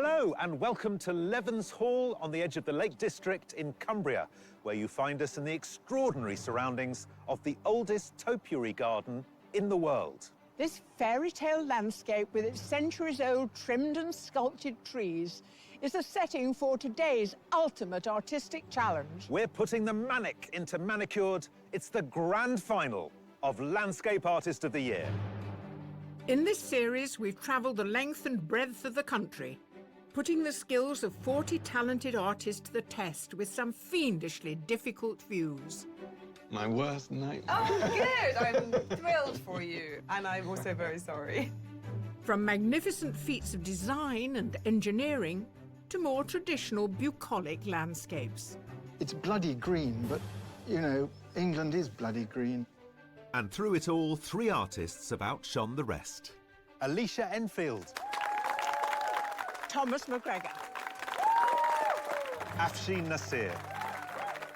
Hello and welcome to Levens Hall on the edge of the Lake District in Cumbria, where you find us in the extraordinary surroundings of the oldest topiary garden in the world. This fairy tale landscape with its centuries-old trimmed and sculpted trees is a setting for today's ultimate artistic challenge. We're putting the manic into manicured. It's the grand final of Landscape Artist of the Year. In this series, we've travelled the length and breadth of the country, putting the skills of 40 talented artists to the test with some fiendishly difficult views. My worst nightmare. Oh, good! I'm thrilled for you. And I'm also very sorry. From magnificent feats of design and engineering to more traditional bucolic landscapes. It's bloody green, but, you know, England is bloody green. And through it all, 3 artists have outshone the rest. Alicia Enfield. Thomas McGregor. Afshin Nasir.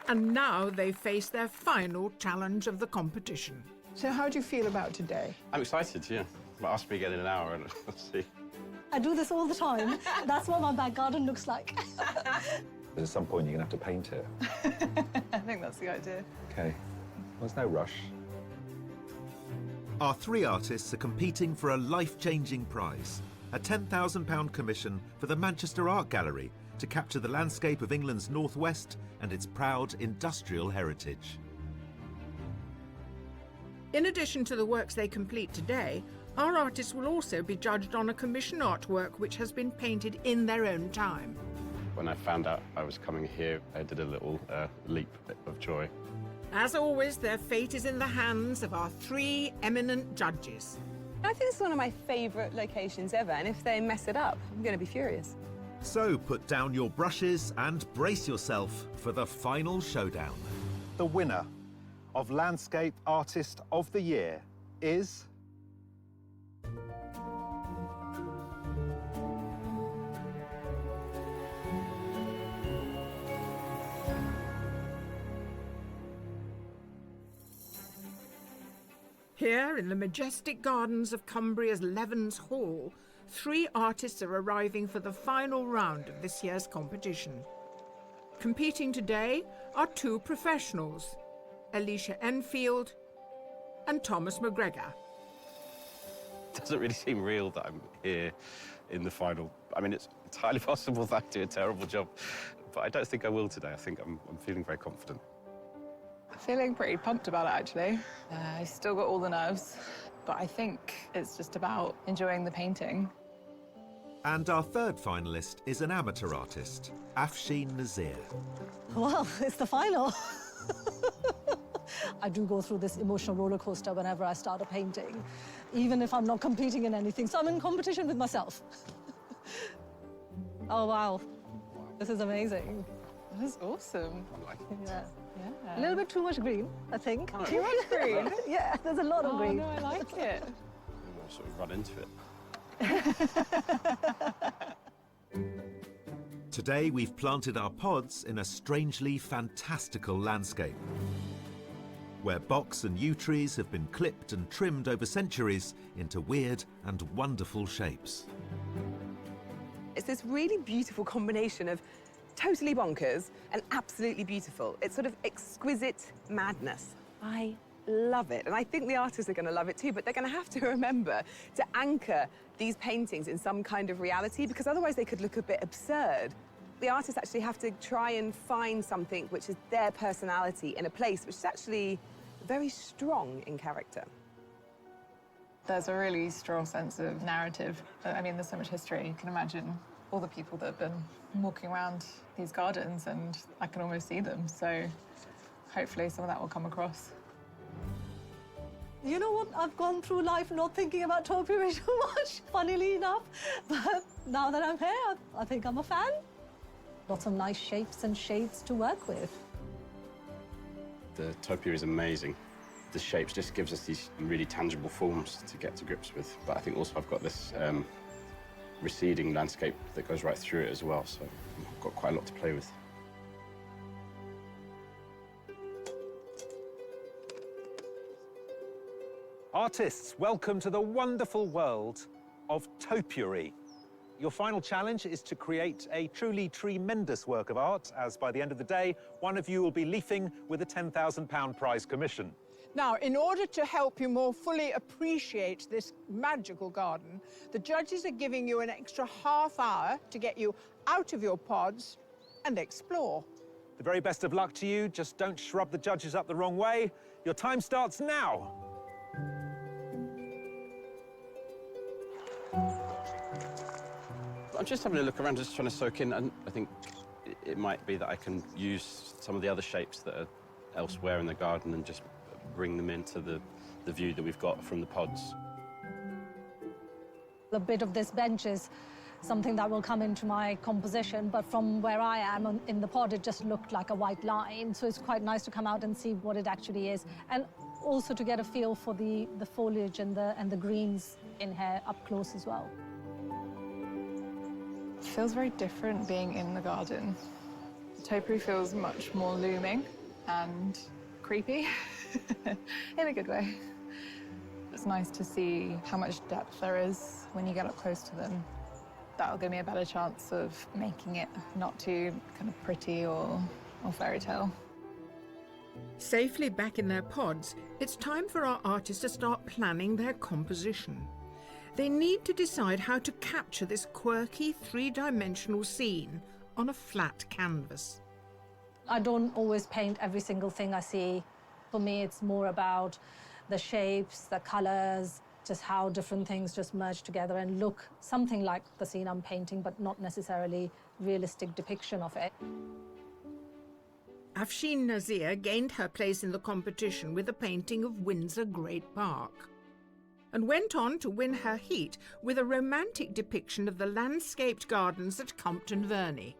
And now they face their final challenge of the competition. So how do you feel about today? I'm excited, yeah. But ask me again in an hour and we'll see. I do this all the time. That's what my back garden looks like. At some point, you're going to have to paint it. I think that's the idea. OK. Well, there's no rush. Our 3 artists are competing for a life-changing prize, a £10,000 commission for the Manchester Art Gallery to capture the landscape of England's northwest and its proud industrial heritage. In addition to the works they complete today, our artists will also be judged on a commission artwork which has been painted in their own time. When I found out I was coming here, I did a little leap of joy. As always, their fate is in the hands of our 3 eminent judges. I think it's one of my favourite locations ever, and if they mess it up, I'm going to be furious. So put down your brushes and brace yourself for the final showdown. The winner of Landscape Artist of the Year is... Here, in the majestic gardens of Cumbria's Levens Hall, 3 artists are arriving for the final round of this year's competition. Competing today are 2 professionals, Alicia Enfield and Thomas McGregor. It doesn't really seem real that I'm here in the final. I mean, it's highly possible that I do a terrible job, but I don't think I will today. I think I'm feeling very confident. Feeling pretty pumped about it, actually. I've still got all the nerves, but I think it's just about enjoying the painting. And our 3rd finalist is an amateur artist, Afshin Nasir. Well, it's the final. I do go through this emotional roller coaster whenever I start a painting, even if I'm not competing in anything. So I'm in competition with myself. Oh, wow. This is amazing. This is awesome. I'm liking it. Yeah. Yeah. A little bit too much green, I think. Too much green? Yeah, there's a lot of green. Oh, no, I like it. I'll sort of run into it. Today, we've planted our pods in a strangely fantastical landscape, where box and yew trees have been clipped and trimmed over centuries into weird and wonderful shapes. It's this really beautiful combination of totally bonkers and absolutely beautiful. It's sort of exquisite madness. I love it, and I think the artists are going to love it too, but they're going to have to remember to anchor these paintings in some kind of reality, because otherwise they could look a bit absurd. The artists actually have to try and find something which is their personality in a place which is actually very strong in character. There's a really strong sense of narrative. I mean, there's so much history. You can imagine all the people that have been walking around these gardens, and I can almost see them. So hopefully some of that will come across. You know what? I've gone through life not thinking about topiary too much, funnily enough. But now that I'm here, I think I'm a fan. Lots of nice shapes and shades to work with. The topiary is amazing. The shapes just gives us these really tangible forms to get to grips with. But I think also I've got this receding landscape that goes right through it as well, so I've got quite a lot to play with. Artists, welcome to the wonderful world of topiary. Your final challenge is to create a truly tremendous work of art, as by the end of the day, one of you will be leafing with a £10,000 prize commission. Now, in order to help you more fully appreciate this magical garden, the judges are giving you an extra half hour to get you out of your pods and explore. The very best of luck to you. Just don't shrub the judges up the wrong way. Your time starts now. I'm just having a look around, just trying to soak in, and I think it might be that I can use some of the other shapes that are elsewhere in the garden and just bring them into the view that we've got from the pods. A bit of this bench is something that will come into my composition, but from where I am in the pod, it just looked like a white line. So it's quite nice to come out and see what it actually is, and also to get a feel for the foliage and the greens in here up close as well. It feels very different being in the garden. The topiary feels much more looming and creepy, in a good way. It's nice to see how much depth there is when you get up close to them. That'll give me a better chance of making it not too kind of pretty or fairy tale. Safely back in their pods, it's time for our artists to start planning their composition. They need to decide how to capture this quirky three-dimensional scene on a flat canvas. I don't always paint every single thing I see. For me, it's more about the shapes, the colors, just how different things just merge together and look something like the scene I'm painting, but not necessarily realistic depiction of it. Afshin Nazir gained her place in the competition with a painting of Windsor Great Park, and went on to win her heat with a romantic depiction of the landscaped gardens at Compton Verney.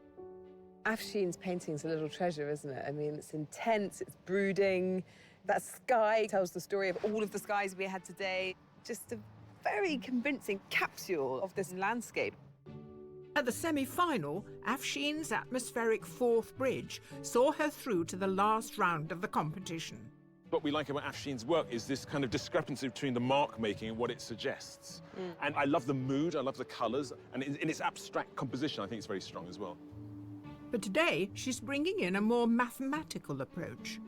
Afshin's painting's a little treasure, isn't it? I mean, it's intense, it's brooding. That sky tells the story of all of the skies we had today. Just a very convincing capsule of this landscape. At the semi-final, Afshin's atmospheric fourth bridge saw her through to the last round of the competition. What we like about Afshin's work is this kind of discrepancy between the mark making and what it suggests. And I love the mood, I love the colours, and in its abstract composition, I think it's very strong as well. But today, she's bringing in a more mathematical approach.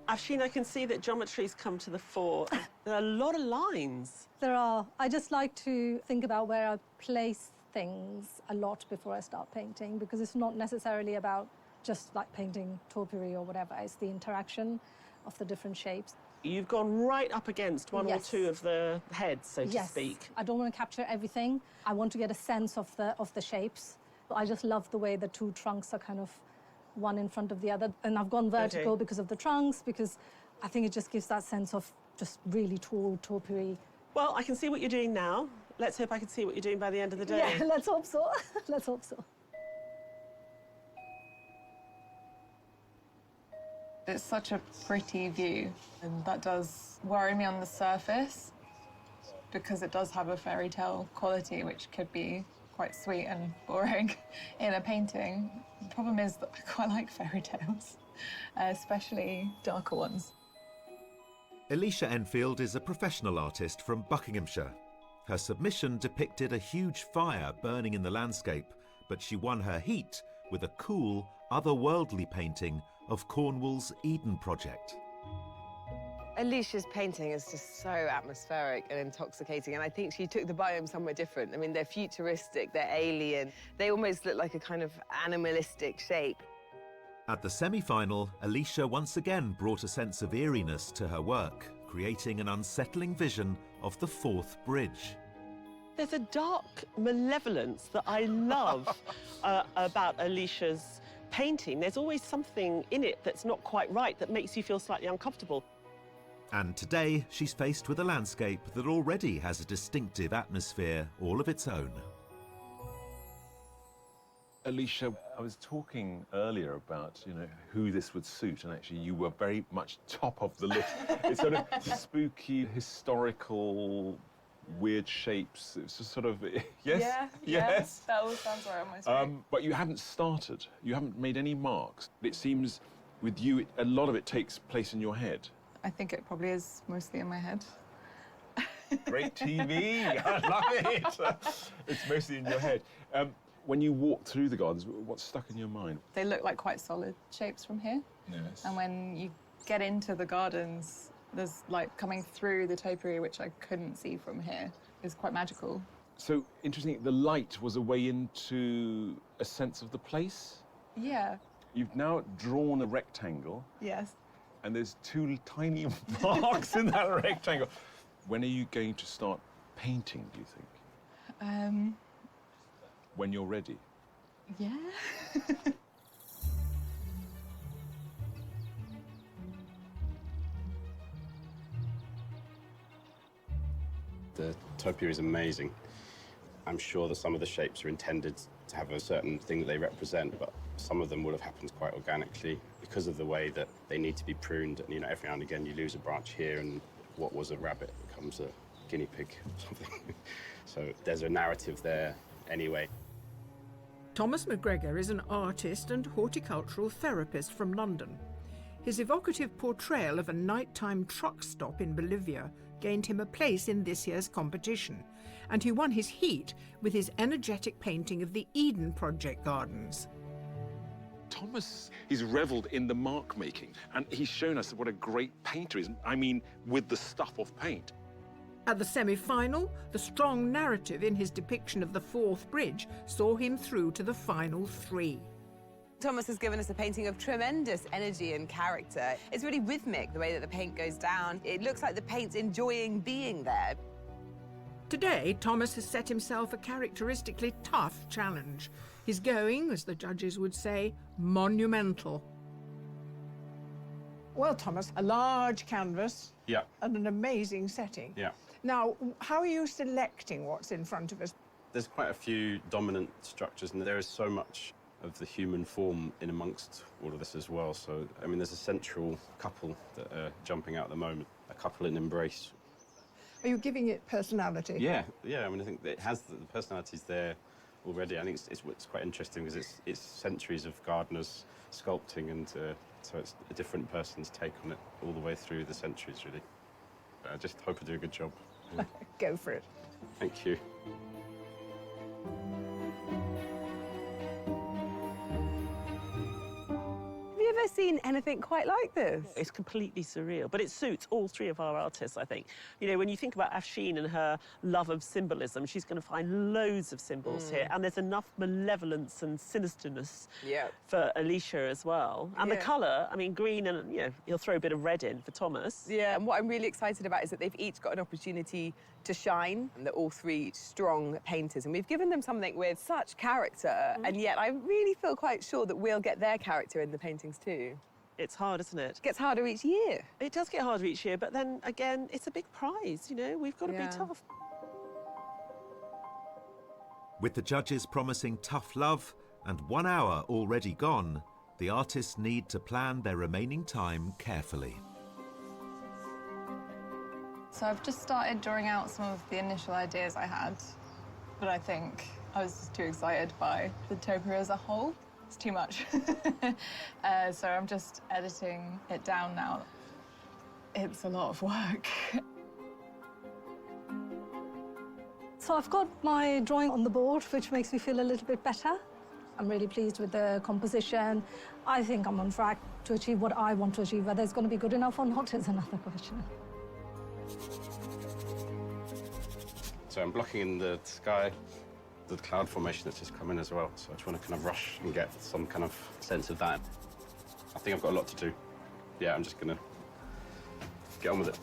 Afshin, I can see that geometry's come to the fore. There are a lot of lines. There are. I just like to think about where I place things a lot before I start painting, because it's not necessarily about just like painting topiary or whatever. It's the interaction of the different shapes. You've gone right up against one or two of the heads, so to speak. I don't want to capture everything. I want to get a sense of the shapes. I just love the way the two trunks are kind of one in front of the other. And I've gone vertical because of the trunks, because I think it just gives that sense of just really tall topiary. Well, I can see what you're doing now. Let's hope I can see what you're doing by the end of the day. Yeah, let's hope so. Let's hope so. It's such a pretty view, and that does worry me on the surface because it does have a fairy tale quality, which could be quite sweet and boring in a painting. The problem is that I quite like fairy tales, especially darker ones. Alicia Enfield is a professional artist from Buckinghamshire. Her submission depicted a huge fire burning in the landscape, but she won her heat with a cool, otherworldly painting of Cornwall's Eden Project. Alicia's painting is just so atmospheric and intoxicating, and I think she took the biome somewhere different. I mean, they're futuristic, they're alien. They almost look like a kind of animalistic shape. At the semi-final, Alicia once again brought a sense of eeriness to her work, creating an unsettling vision of the fourth bridge. There's a dark malevolence that I love about Alicia's painting. There's always something in it that's not quite right, that makes you feel slightly uncomfortable. And today, she's faced with a landscape that already has a distinctive atmosphere all of its own. Alicia, I was talking earlier about, who this would suit, and actually you were very much top of the list. It's sort of spooky, historical, weird shapes. It's just sort of, yes? Yes. That all sounds right on my screen. But you haven't started. You haven't made any marks. It seems with you, a lot of it takes place in your head. I think it probably is mostly in my head. Great TV. I love it. It's mostly in your head. When you walk through the gardens, what's stuck in your mind? They look like quite solid shapes from here. Yes. And when you get into the gardens, there's like coming through the topiary, which I couldn't see from here, is quite magical. So interesting, the light was a way into a sense of the place. Yeah. You've now drawn a rectangle, Yes. and there's two tiny marks in that rectangle. When are you going to start painting, do you think? When you're ready. Yeah. The topiary is amazing. I'm sure that some of the shapes are intended to have a certain thing that they represent, but some of them would have happened quite organically because of the way that they need to be pruned. And, you know, every now and again you lose a branch here, and what was a rabbit becomes a guinea pig or something. So there's a narrative there anyway. Thomas McGregor is an artist and horticultural therapist from London. His evocative portrayal of a nighttime truck stop in Bolivia gained him a place in this year's competition, and he won his heat with his energetic painting of the Eden Project Gardens. Thomas, he's revelled in the mark making, and he's shown us what a great painter he is. I mean, with the stuff of paint. At the semi-final, the strong narrative in his depiction of the Forth Bridge saw him through to the final three. Thomas has given us a painting of tremendous energy and character. It's really rhythmic, the way that the paint goes down. It looks like the paint's enjoying being there. Today, Thomas has set himself a characteristically tough challenge. He's going, as the judges would say, monumental. Well, Thomas, a large canvas. Yeah. And an amazing setting. Yeah. Now, how are you selecting what's in front of us? There's quite a few dominant structures, and there is so much of the human form in amongst all of this as well. So, I mean, there's a central couple that are jumping out at the moment, a couple in embrace. Are you giving it personality? Yeah, I mean, I think that it has the personalities there already. I think it's quite interesting because it's centuries of gardeners sculpting, and so it's a different person's take on it all the way through the centuries, really. I just hope I do a good job. Go for it. Thank you. Have you ever seen anything quite like this? It's completely surreal, but it suits all three of our artists, I think. You know, when you think about Afshin and her love of symbolism, she's going to find loads of symbols here, and there's enough malevolence and sinisterness for Alicia as well. And the colour, I mean, green and, you know, he'll throw a bit of red in for Thomas. Yeah, and what I'm really excited about is that they've each got an opportunity to shine, and they're all three strong painters, and we've given them something with such character, and yet I really feel quite sure that we'll get their character in the paintings too. It's hard, isn't it? It gets harder each year. It does get harder each year, but then again, it's a big prize, you know, we've got to be tough. With the judges promising tough love and 1 hour already gone, the artists need to plan their remaining time carefully. So I've just started drawing out some of the initial ideas I had, but I think I was just too excited by the topiary as a whole. It's too much. So I'm just editing it down now. It's a lot of work. So I've got my drawing on the board, which makes me feel a little bit better. I'm really pleased with the composition. I think I'm on track to achieve what I want to achieve. Whether it's going to be good enough or not is another question. So I'm blocking in the sky, the cloud formation that's just come in as well. So I just want to kind of rush and get some kind of sense of that. I think I've got a lot to do. Yeah, I'm just going to get on with it.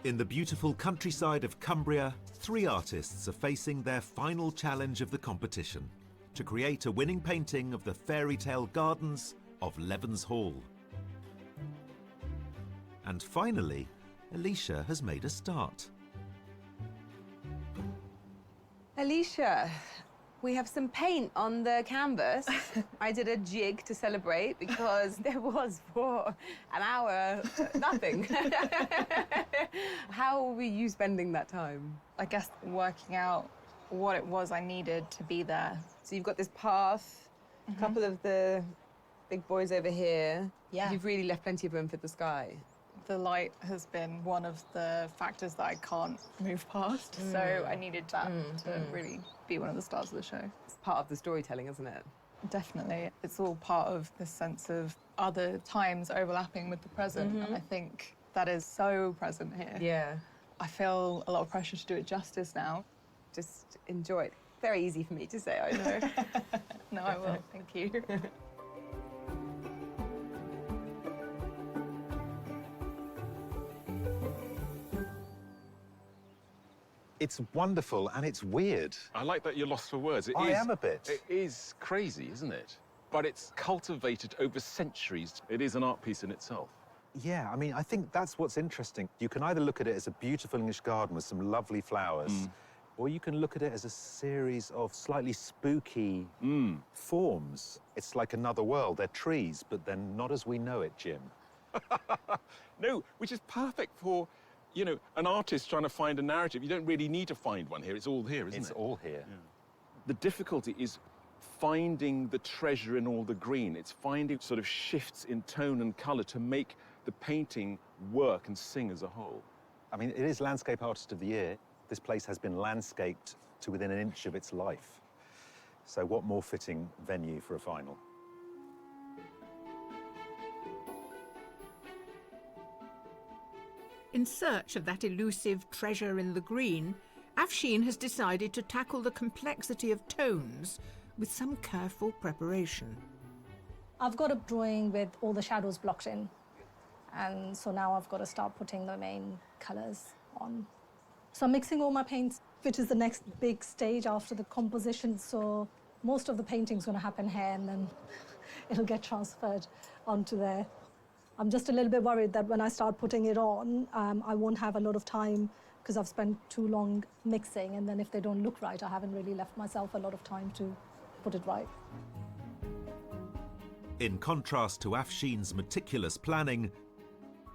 In the beautiful countryside of Cumbria, 3 artists are facing their final challenge of the competition, to create a winning painting of the fairy tale gardens of Levens Hall. And finally, Alicia has made a start. Alicia, We have some paint on the canvas. I did a jig to celebrate because there was for an hour nothing. How were you spending that time? I guess working out what it was I needed to be there. So you've got this path, a couple of the big boys over here. Yeah. You've really left plenty of room for the sky. The light has been one of the factors that I can't move past, so I needed that to really be one of the stars of the show. It's part of the storytelling, isn't it? Definitely. It's all part of this sense of other times overlapping with the present, and I think that is so present here. Yeah. I feel a lot of pressure to do it justice now. Just enjoy it. Very easy for me to say, I know. No, I will. Thank you. It's wonderful and it's weird. I like that you're lost for words. I am a bit. It is crazy, isn't it? But it's cultivated over centuries. It is an art piece in itself. Yeah, I mean, I think that's what's interesting. You can either look at it as a beautiful English garden with some lovely flowers, or you can look at it as a series of slightly spooky forms. It's like another world. They're trees, but they're not as we know it, Jim. No, which is perfect for, you know, an artist trying to find a narrative. You don't really need to find one here. It's all here, isn't it? It's all here. Yeah. The difficulty is finding the treasure in all the green. It's finding sort of shifts in tone and colour to make the painting work and sing as a whole. I mean, it is Landscape Artist of the Year. This place has been landscaped to within an inch of its life. So what more fitting venue for a final? In search of that elusive treasure in the green, Afshin has decided to tackle the complexity of tones with some careful preparation. I've got a drawing with all the shadows blocked in, and so now I've got to start putting the main colours on. So I'm mixing all my paints, which is the next big stage after the composition, so most of the painting's going to happen here and then it'll get transferred onto there. I'm just a little bit worried that when I start putting it on, I won't have a lot of time because I've spent too long mixing, and then if they don't look right, I haven't really left myself a lot of time to put it right. In contrast to Afshin's meticulous planning,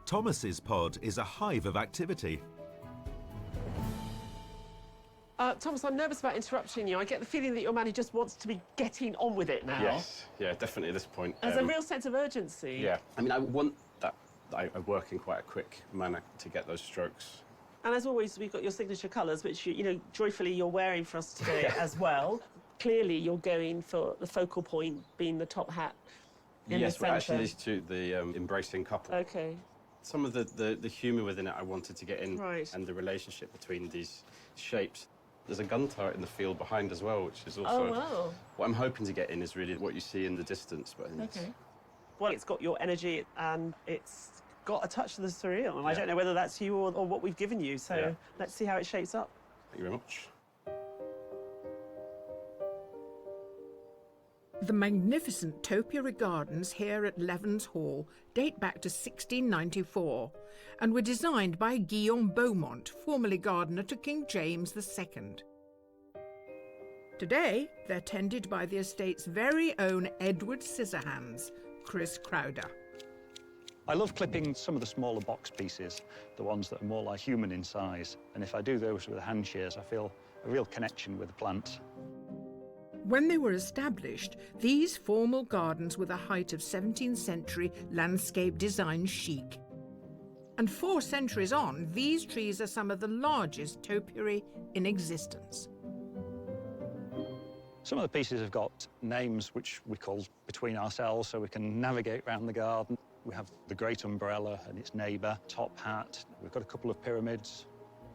Thomas's pod is a hive of activity. Thomas, I'm nervous about interrupting you. I get the feeling that your man just wants to be getting on with it now. Yes, yeah, definitely at this point. There's a real sense of urgency. Yeah, I mean, I want that I work in quite a quick manner to get those strokes. And as always, we've got your signature colours, which, you know, joyfully you're wearing for us today as well. Clearly, you're going for the focal point being the top hat in the Yes, centre. well, actually, these two, the embracing couple. OK. Some of the humour within it I wanted to get in, Right. and the relationship between these shapes. There's a gun turret in the field behind as well, which is also... Oh, wow. What I'm hoping to get in is really what you see in the distance. But I think OK. Well, it's got your energy and it's got a touch of the surreal. And I don't know whether that's you or what we've given you. So let's see how it shapes up. Thank you very much. The magnificent topiary gardens here at Levens Hall date back to 1694 and were designed by Guillaume Beaumont, formerly gardener to King James II. Today, they're tended by the estate's very own Edward Scissorhands, Chris Crowder. I love clipping some of the smaller box pieces, the ones that are more like human in size. And if I do those with hand shears, I feel a real connection with the plant. When they were established, these formal gardens were the height of 17th century landscape design chic. And 4 centuries on, these trees are some of the largest topiary in existence. Some of the pieces have got names which we call between ourselves so we can navigate around the garden. We have the great umbrella and its neighbour, top hat. We've got a couple of pyramids,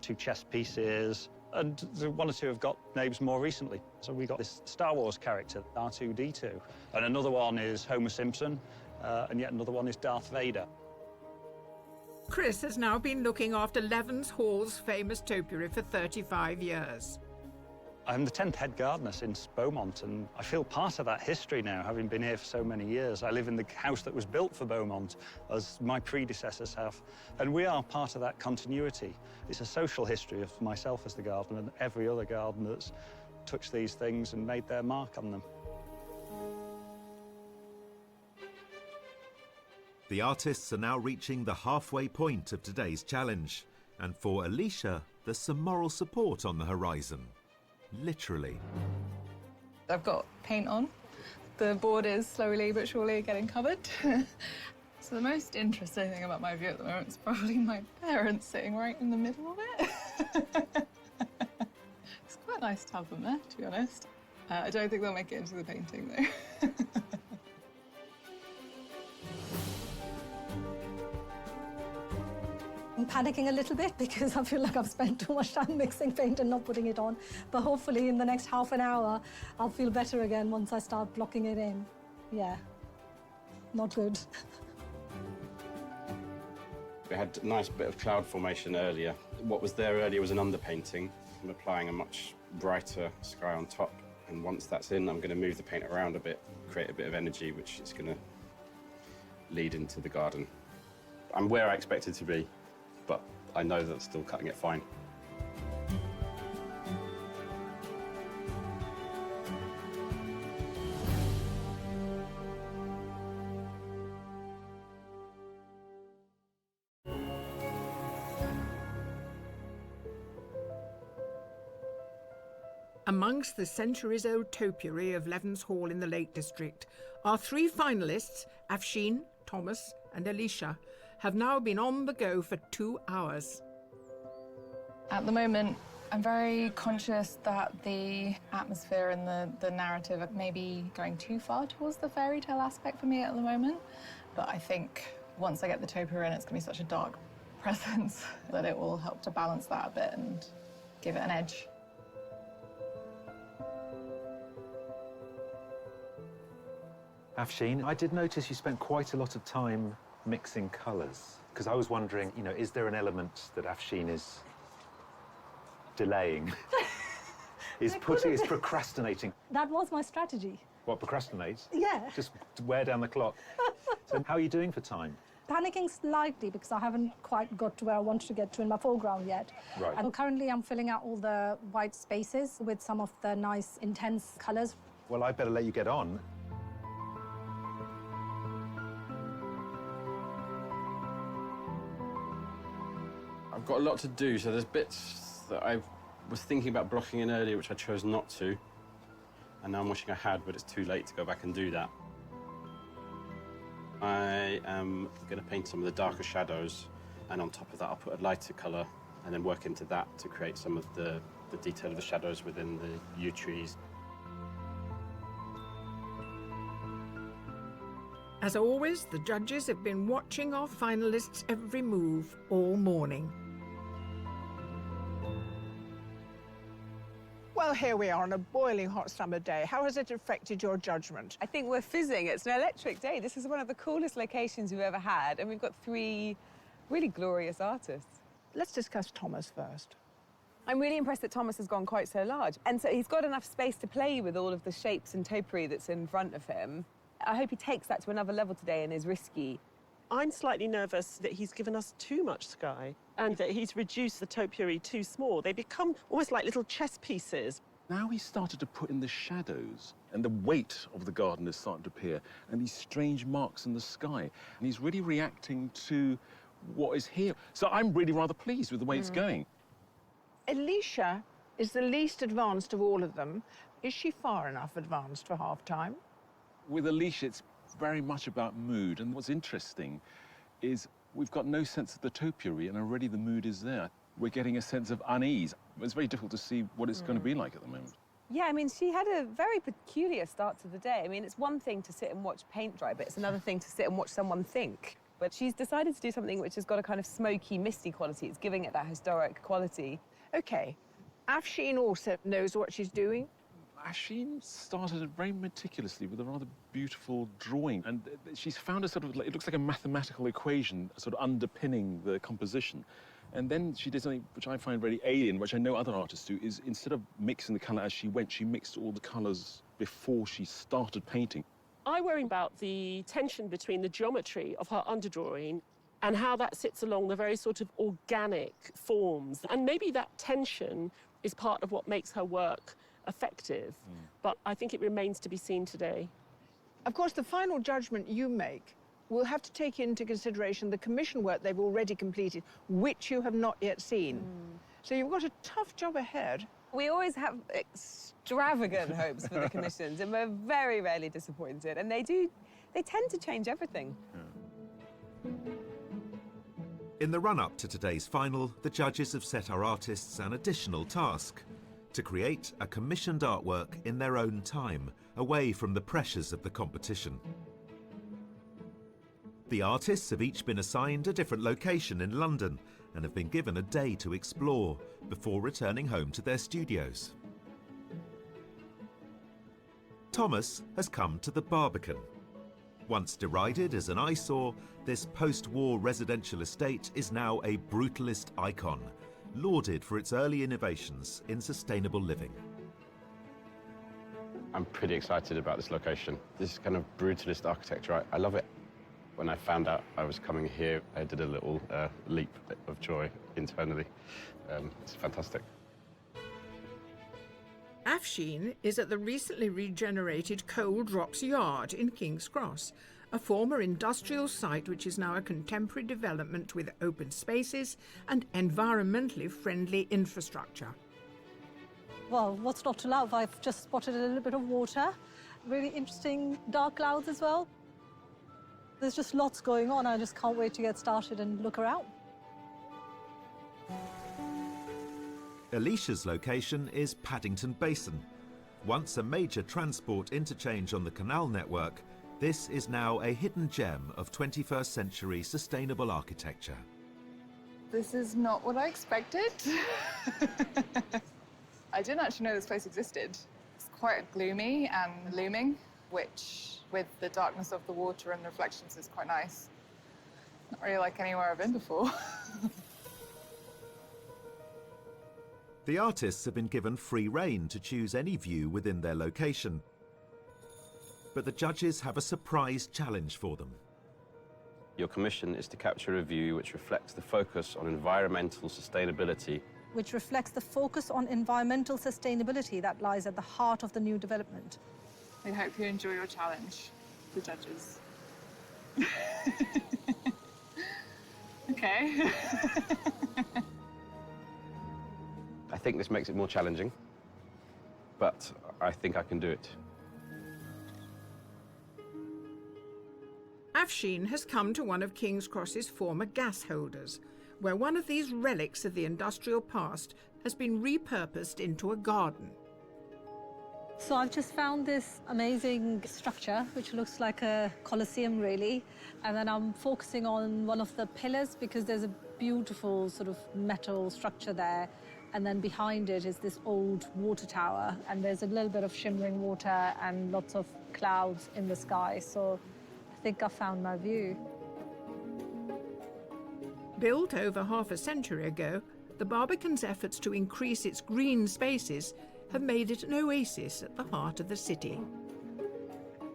2 chess pieces, and one or two have got names more recently. So we got this Star Wars character, R2-D2, and another one is Homer Simpson, and yet another one is Darth Vader. Chris has now been looking after Levens Hall's famous topiary for 35 years. I'm the 10th head gardener since Beaumont, and I feel part of that history now, having been here for so many years. I live in the house that was built for Beaumont, as my predecessors have, and we are part of that continuity. It's a social history of myself as the gardener and every other gardener that's touched these things and made their mark on them. The artists are now reaching the halfway point of today's challenge. And for Alicia, there's some moral support on the horizon. Literally. I've got paint on. The board is slowly but surely getting covered. So the most interesting thing about my view at the moment is probably my parents sitting right in the middle of it. It's quite nice to have them there, to be honest. I don't think they'll make it into the painting, though. I'm panicking a little bit because I feel like I've spent too much time mixing paint and not putting it on. But hopefully in the next half an hour, I'll feel better again once I start blocking it in. Yeah, not good. We had a nice bit of cloud formation earlier. What was there earlier was an underpainting. I'm applying a much brighter sky on top. And once that's in, I'm going to move the paint around a bit, create a bit of energy, which is going to lead into the garden. I'm where I expected to be, but I know that I'm still cutting it fine. Amongst the centuries-old topiary of Levens Hall in the Lake District, our three finalists, Afshin, Thomas and Alicia, have now been on the go for 2 hours. At the moment, I'm very conscious that the atmosphere and the narrative are maybe going too far towards the fairy tale aspect for me at the moment. But I think once I get the topiary in, it's going to be such a dark presence that it will help to balance that a bit and give it an edge. Afshin, I did notice you spent quite a lot of time mixing colours, because I was wondering, you know, is there an element that Afshin is delaying? is procrastinating? That was my strategy. What, procrastinate? Yeah. Just to wear down the clock. So how are you doing for time? Panicking slightly because I haven't quite got to where I wanted to get to in my foreground yet. Right. And currently I'm filling out all the white spaces with some of the nice intense colours. Well, I better let you get on. I've got a lot to do, so there's bits that I was thinking about blocking in earlier, which I chose not to. And now I'm wishing I had, but it's too late to go back and do that. I am going to paint some of the darker shadows, and on top of that I'll put a lighter colour and then work into that to create some of the detail of the shadows within the yew trees. As always, the judges have been watching our finalists' every move all morning. Well, here we are on a boiling hot summer day. How has it affected your judgment? I think we're fizzing. It's an electric day. This is one of the coolest locations we've ever had, and we've got three really glorious artists. Let's discuss Thomas first. I'm really impressed that Thomas has gone quite so large. And so he's got enough space to play with all of the shapes and topiary that's in front of him. I hope he takes that to another level today and is risky. I'm slightly nervous that he's given us too much sky and that he's reduced the topiary too small. They become almost like little chess pieces. Now he's started to put in the shadows, and the weight of the garden is starting to appear, and these strange marks in the sky. And he's really reacting to what is here. So I'm really rather pleased with the way it's going. Alicia is the least advanced of all of them. Is she far enough advanced for half-time? With Alicia, it's very much about mood, and what's interesting is we've got no sense of the topiary, and already the mood is there. We're getting a sense of unease. It's very difficult to see what it's going to be like at the moment. Yeah, I mean, she had a very peculiar start to the day. I mean, it's one thing to sit and watch paint dry, but it's another thing to sit and watch someone think. But she's decided to do something which has got a kind of smoky, misty quality. It's giving it that historic quality. OK. Afshin also knows what she's doing. Afshin started very meticulously with a rather beautiful drawing, and she's found a sort of, it looks like a mathematical equation sort of underpinning the composition. And then she did something which I find very alien, which I know other artists do, is instead of mixing the colour as she went, she mixed all the colours before she started painting. I worry about the tension between the geometry of her underdrawing and how that sits along the very sort of organic forms. And maybe that tension is part of what makes her work effective. But I think it remains to be seen today. Of course, the final judgment you make will have to take into consideration the commission work they've already completed, which you have not yet seen. So you've got a tough job ahead. We always have extravagant hopes for the commissions, and we're very rarely disappointed. And they tend to change everything. In the run-up to today's final, the judges have set our artists an additional task: to create a commissioned artwork in their own time, away from the pressures of the competition. The artists have each been assigned a different location in London and have been given a day to explore before returning home to their studios. Thomas has come to the Barbican. Once derided as an eyesore, this post-war residential estate is now a brutalist icon, lauded for its early innovations in sustainable living. I'm pretty excited about this location. This kind of brutalist architecture, I love it. When I found out I was coming here, I did a little leap of joy internally. It's fantastic. Afshin is at the recently regenerated Coal Drops Yard in King's Cross, a former industrial site which is now a contemporary development with open spaces and environmentally friendly infrastructure. Well, what's not to love? I've just spotted a little bit of water, really interesting dark clouds as well. There's just lots going on. I just can't wait to get started and look around. Alicia's location is Paddington Basin. Once a major transport interchange on the canal network, this is now a hidden gem of 21st century sustainable architecture. This is not what I expected. I didn't actually know this place existed. It's quite gloomy and looming, which, with the darkness of the water and the reflections, is quite nice. Not really like anywhere I've been before. The artists have been given free rein to choose any view within their location. But the judges have a surprise challenge for them. Your commission is to capture a view which reflects the focus on environmental sustainability. Which reflects the focus on environmental sustainability that lies at the heart of the new development. I hope you enjoy your challenge, the judges. Okay. I think this makes it more challenging, but I think I can do it. Afshin has come to one of King's Cross's former gas holders, where one of these relics of the industrial past has been repurposed into a garden. So I've just found this amazing structure, which looks like a coliseum, really. And then I'm focusing on one of the pillars because there's a beautiful sort of metal structure there. And then behind it is this old water tower. And there's a little bit of shimmering water and lots of clouds in the sky. So I think I found my view. Built over half a century ago, the Barbican's efforts to increase its green spaces have made it an oasis at the heart of the city.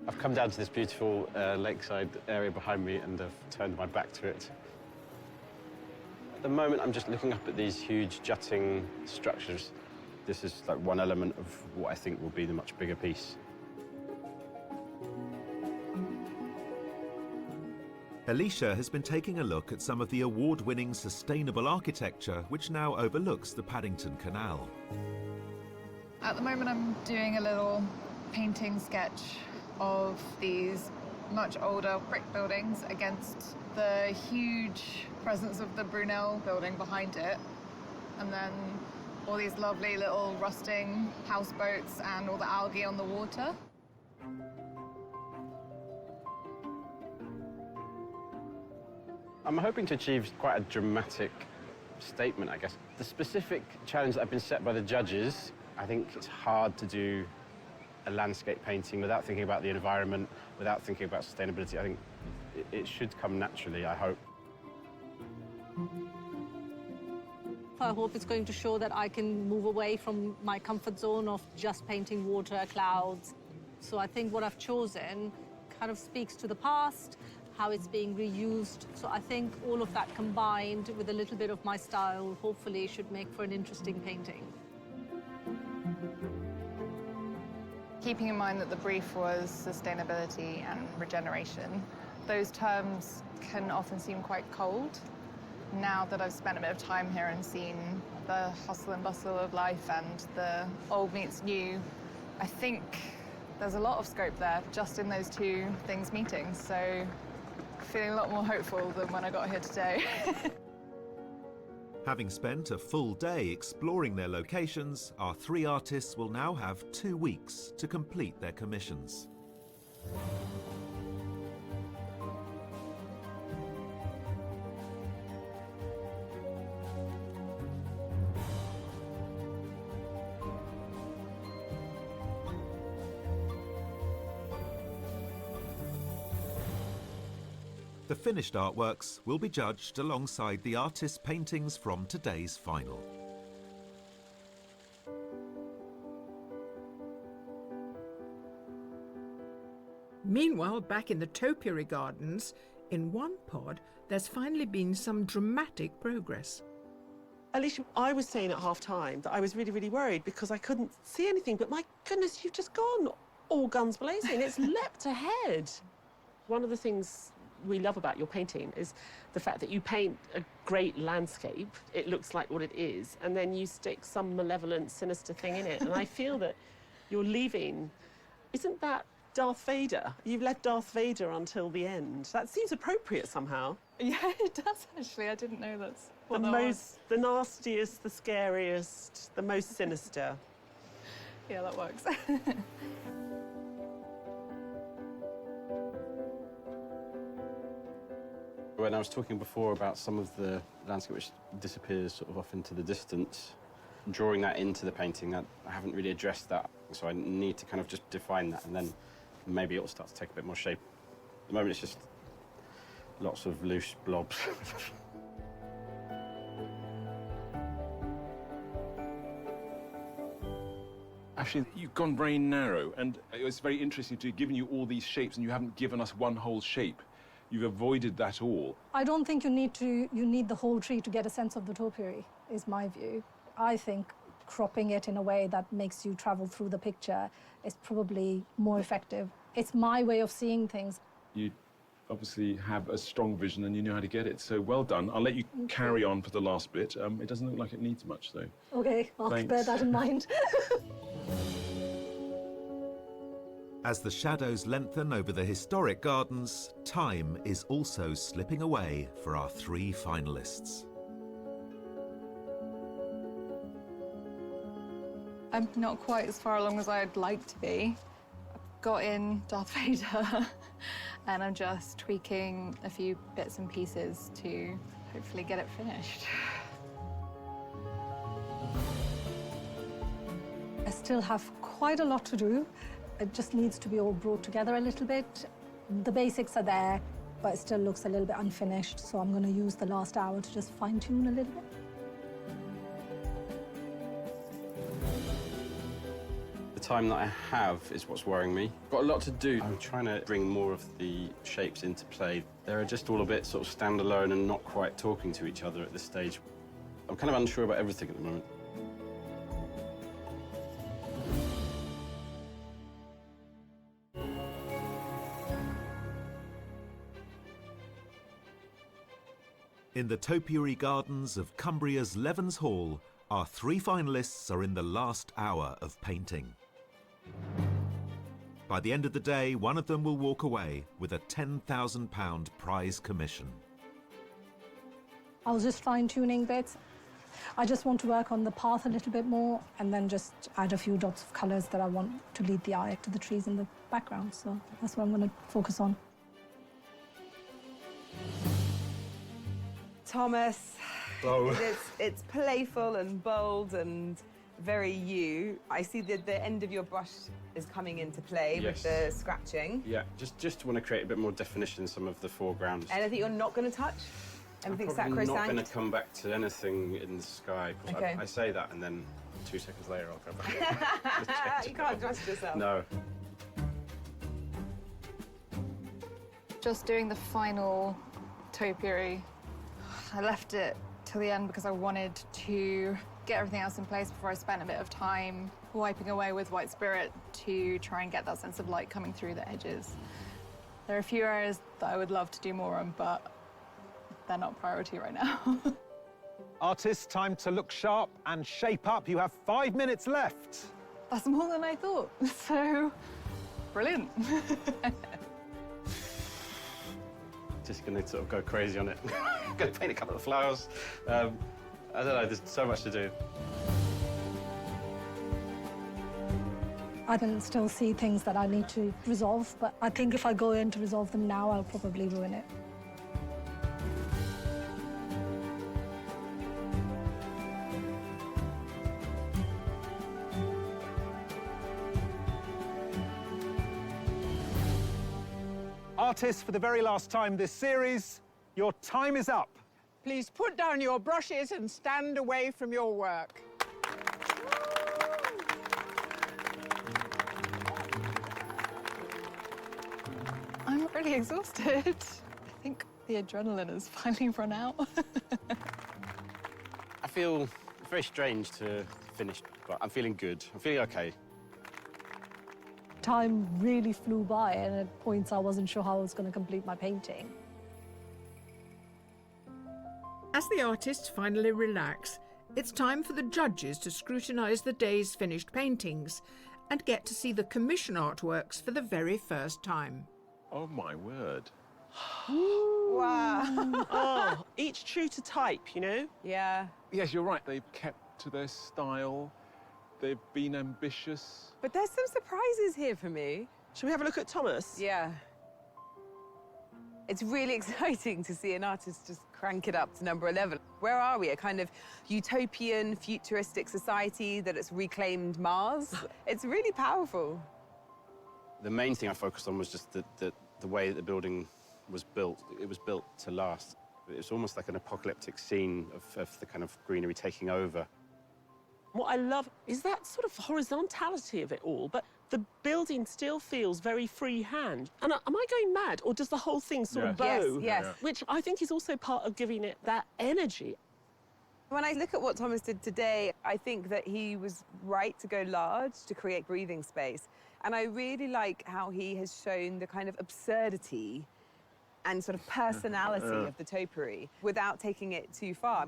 I've come down to this beautiful lakeside area behind me and I've turned my back to it. At the moment, I'm just looking up at these huge jutting structures. This is like one element of what I think will be the much bigger piece. Alicia has been taking a look at some of the award-winning sustainable architecture which now overlooks the Paddington Canal. At the moment, I'm doing a little painting sketch of these much older brick buildings against the huge presence of the Brunel building behind it. And then all these lovely little rusting houseboats and all the algae on the water. I'm hoping to achieve quite a dramatic statement, I guess. The specific challenge that I've been set by the judges, I think it's hard to do a landscape painting without thinking about the environment, without thinking about sustainability. I think it should come naturally, I hope. I hope it's going to show that I can move away from my comfort zone of just painting water, clouds. So I think what I've chosen kind of speaks to the past, how it's being reused. So I think all of that combined with a little bit of my style, hopefully should make for an interesting painting. Keeping in mind that the brief was sustainability and regeneration, those terms can often seem quite cold. Now that I've spent a bit of time here and seen the hustle and bustle of life and the old meets new, I think there's a lot of scope there just in those two things meeting. So feeling a lot more hopeful than when I got here today. Having spent a full day exploring their locations, our 3 artists will now have 2 weeks to complete their commissions. The finished artworks will be judged alongside the artists' paintings from today's final. Meanwhile, back in the topiary gardens, in one pod, there's finally been some dramatic progress. Alicia, I was saying at half-time that I was really, really worried because I couldn't see anything, but my goodness, you've just gone all guns blazing. It's leapt ahead. One of the things we love about your painting is the fact that you paint a great landscape. It looks like what it is, and then you stick some malevolent, sinister thing in it. And I feel that you're leaving... Isn't that Darth Vader? You've left Darth Vader until the end. That seems appropriate somehow. Yeah, it does, actually. I didn't know that's what The nastiest, the scariest, the most sinister. Yeah, that works. When I was talking before about some of the landscape which disappears sort of off into the distance, drawing that into the painting, I haven't really addressed that. So I need to kind of just define that, and then maybe it'll start to take a bit more shape. At the moment, it's just lots of loose blobs. Actually, you've gone very narrow, and it's very interesting to have given you all these shapes, and you haven't given us one whole shape. You've avoided that all. I don't think you need the whole tree to get a sense of the topiary, is my view. I think cropping it in a way that makes you travel through the picture is probably more effective. It's my way of seeing things. You obviously have a strong vision and you know how to get it, so well done. I'll let you carry on for the last bit. It doesn't look like it needs much, though. OK, I'll bear that in mind. As the shadows lengthen over the historic gardens, time is also slipping away for our 3 finalists. I'm not quite as far along as I'd like to be. I've got in Darth Vader, and I'm just tweaking a few bits and pieces to hopefully get it finished. I still have quite a lot to do. It just needs to be all brought together a little bit. The basics are there, but it still looks a little bit unfinished, so I'm going to use the last hour to just fine-tune a little bit. The time that I have is what's worrying me. Got a lot to do. I'm trying to bring more of the shapes into play. They're just all a bit sort of standalone and not quite talking to each other at this stage. I'm kind of unsure about everything at the moment. In the topiary gardens of Cumbria's Levens Hall, our 3 finalists are in the last hour of painting. By the end of the day, one of them will walk away with a £10,000 prize commission. I was just fine-tuning bits. I just want to work on the path a little bit more and then just add a few dots of colours that I want to lead the eye to the trees in the background. So that's what I'm going to focus on. Thomas, Oh. it's playful and bold and very you. I see that the end of your brush is coming into play with the scratching. Yeah, just want to create a bit more definition in some of the foregrounds. Anything you're not going to touch? Anything sacrosanct? I'm not going to come back to anything in the sky. Okay. I say that, and then 2 seconds later I'll go back. You can't trust yourself. No. Just doing the final topiary. I left it till the end because I wanted to get everything else in place before I spent a bit of time wiping away with white spirit to try and get that sense of light coming through the edges. There are a few areas that I would love to do more on, but they're not priority right now. Artists, time to look sharp and shape up. You have 5 minutes left. That's more than I thought, so brilliant. Just gonna sort of go crazy on it. Gonna paint a couple of flowers. I don't know, there's so much to do. I can still see things that I need to resolve, but I think if I go in to resolve them now, I'll probably ruin it. Artists, for the very last time this series, your time is up. Please put down your brushes and stand away from your work. I'm really exhausted. I think the adrenaline has finally run out. I feel very strange to finish, but I'm feeling good. I'm feeling okay. Time really flew by, and at points I wasn't sure how I was going to complete my painting. As the artists finally relax, it's time for the judges to scrutinise the day's finished paintings and get to see the commission artworks for the very first time. Oh, my word. Wow. Oh, each true to type, you know? Yeah. Yes, you're right. They've kept to their style. They've been ambitious. But there's some surprises here for me. Should we have a look at Thomas? Yeah. It's really exciting to see an artist just crank it up to number 11. Where are we? A kind of utopian, futuristic society that has reclaimed Mars? It's really powerful. The main thing I focused on was just the way that the building was built. It was built to last. It's almost like an apocalyptic scene of the kind of greenery taking over. What I love is that sort of horizontality of it all, but the building still feels very freehand. And am I going mad, or does the whole thing sort of bow? Yes. Which I think is also part of giving it that energy. When I look at what Thomas did today, I think that he was right to go large to create breathing space. And I really like how he has shown the kind of absurdity and sort of personality of the topiary without taking it too far.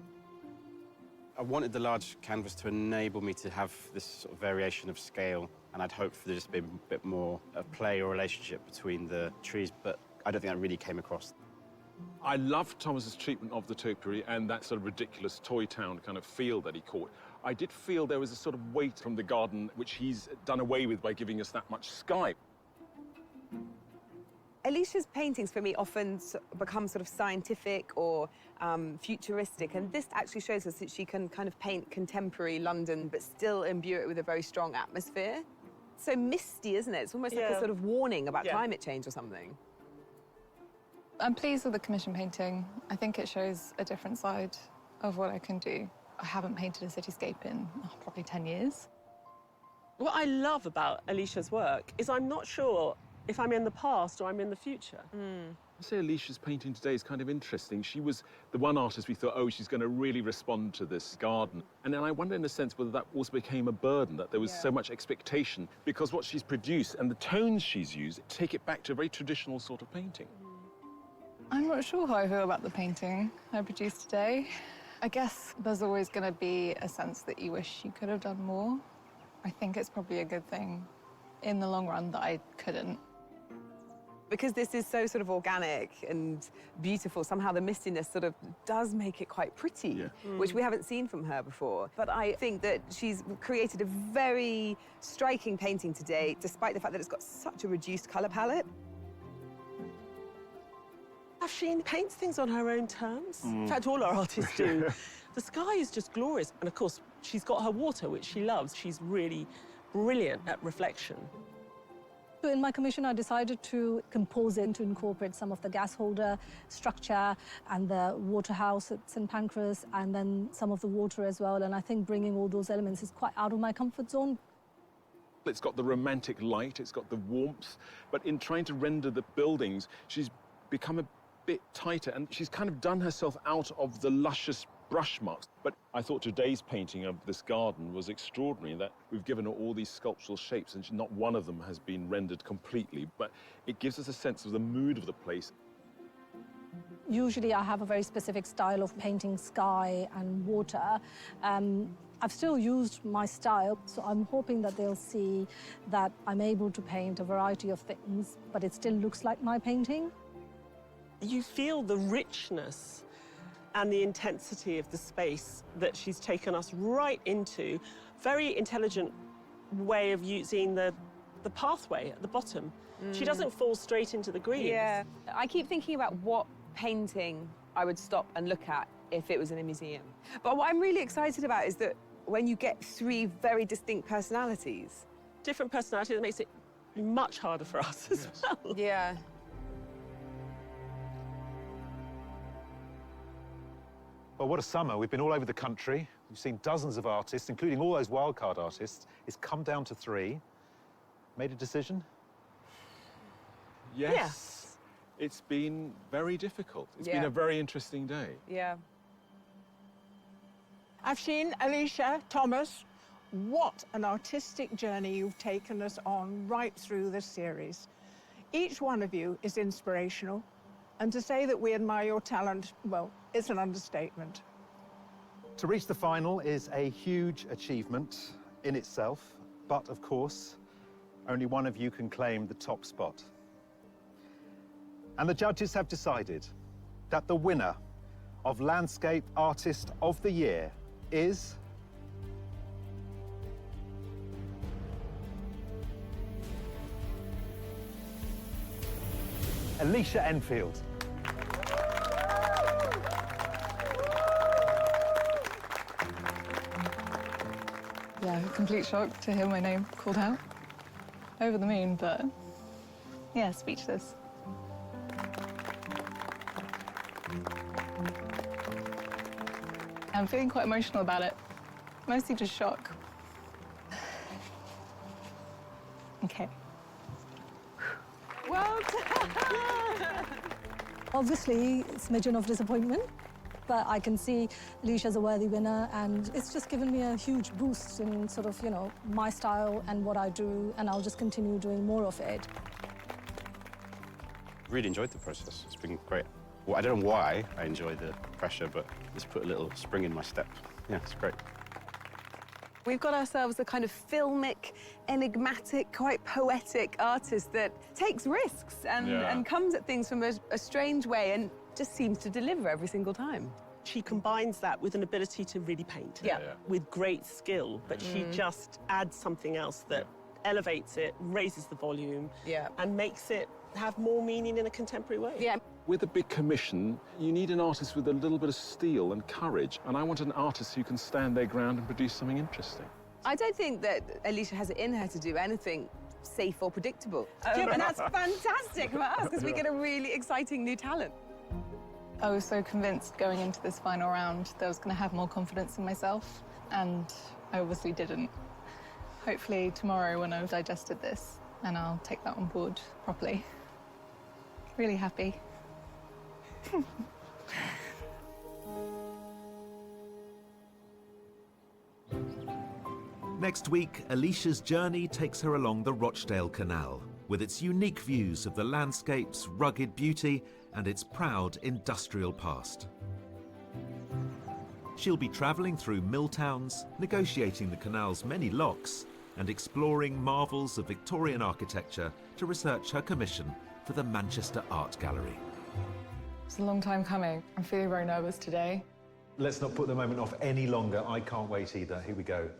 I wanted the large canvas to enable me to have this sort of variation of scale, and I'd hoped for there just to be a bit more of play or relationship between the trees, but I don't think that really came across. I loved Thomas's treatment of the topiary and that sort of ridiculous toy town kind of feel that he caught. I did feel there was a sort of weight from the garden which he's done away with by giving us that much sky. Alicia's paintings, for me, often become sort of scientific or futuristic, and this actually shows us that she can kind of paint contemporary London but still imbue it with a very strong atmosphere. So misty, isn't it? It's almost like a sort of warning about climate change or something. I'm pleased with the commission painting. I think it shows a different side of what I can do. I haven't painted a cityscape in probably 10 years. What I love about Alicia's work is I'm not sure if I'm in the past or I'm in the future. I'd say Alicia's painting today is kind of interesting. She was the one artist we thought, oh, she's going to really respond to this garden. And then I wonder, in a sense, whether that also became a burden, that there was so much expectation, because what she's produced and the tones she's used take it back to a very traditional sort of painting. I'm not sure how I feel about the painting I produced today. I guess there's always going to be a sense that you wish you could have done more. I think it's probably a good thing in the long run that I couldn't. Because this is so sort of organic and beautiful, somehow the mistiness sort of does make it quite pretty, which we haven't seen from her before. But I think that she's created a very striking painting today, despite the fact that it's got such a reduced colour palette. Afshin paints things on her own terms. In fact, all our artists do. The sky is just glorious. And of course, she's got her water, which she loves. She's really brilliant at reflection. So in my commission, I decided to compose it to incorporate some of the gas holder structure and the water house at St. Pancras, and then some of the water as well. And I think bringing all those elements is quite out of my comfort zone. It's got the romantic light, it's got the warmth, but in trying to render the buildings, she's become a bit tighter, and she's kind of done herself out of the luscious brush marks. But I thought today's painting of this garden was extraordinary, that we've given her all these sculptural shapes and not one of them has been rendered completely, but it gives us a sense of the mood of the place. Usually I have a very specific style of painting sky and water. I've still used my style, so I'm hoping that they'll see that I'm able to paint a variety of things, but it still looks like my painting. You feel the richness and the intensity of the space that she's taken us right into. Very intelligent way of using the pathway at the bottom. She doesn't fall straight into the green. Yeah. I keep thinking about what painting I would stop and look at if it was in a museum. But what I'm really excited about is that when you get three very distinct personalities. Different personalities, it makes it much harder for us as well. Yeah. Well, what a summer. We've been all over the country. We've seen dozens of artists, including all those wildcard artists. It's come down to 3. Made a decision? Yes. It's been very difficult. It's been a very interesting day. Yeah. Afshin, Alicia, Thomas, what an artistic journey you've taken us on right through this series. Each one of you is inspirational, and to say that we admire your talent, well, it's an understatement. To reach the final is a huge achievement in itself, but of course, only one of you can claim the top spot. And the judges have decided that the winner of Landscape Artist of the Year is Alicia Enfield. Yeah, complete shock to hear my name called out. Over the moon, but yeah, speechless. I'm feeling quite emotional about it. Mostly just shock. Okay. Well done! Obviously, it's a smidgen of disappointment, but I can see Alicia's a worthy winner, and it's just given me a huge boost in sort of, you know, my style and what I do, and I'll just continue doing more of it. Really enjoyed the process. It's been great. Well, I don't know why I enjoy the pressure, but it's put a little spring in my step. Yeah, it's great. We've got ourselves a kind of filmic, enigmatic, quite poetic artist that takes risks and comes at things from a strange way and just seems to deliver every single time. She combines that with an ability to really paint. Yeah. With great skill, but she just adds something else that elevates it, raises the volume, and makes it have more meaning in a contemporary way. Yeah. With a big commission, you need an artist with a little bit of steel and courage, and I want an artist who can stand their ground and produce something interesting. I don't think that Alicia has it in her to do anything safe or predictable. And that's fantastic for us, because we get a really exciting new talent. I was so convinced going into this final round that I was going to have more confidence in myself, and I obviously didn't. Hopefully tomorrow when I've digested this, and I'll take that on board properly. Really happy. Next week, Alicia's journey takes her along the Rochdale Canal, with its unique views of the landscape's rugged beauty and its proud industrial past. She'll be travelling through mill towns, negotiating the canal's many locks, and exploring marvels of Victorian architecture to research her commission for the Manchester Art Gallery. It's a long time coming. I'm feeling very nervous today. Let's not put the moment off any longer. I can't wait either. Here we go.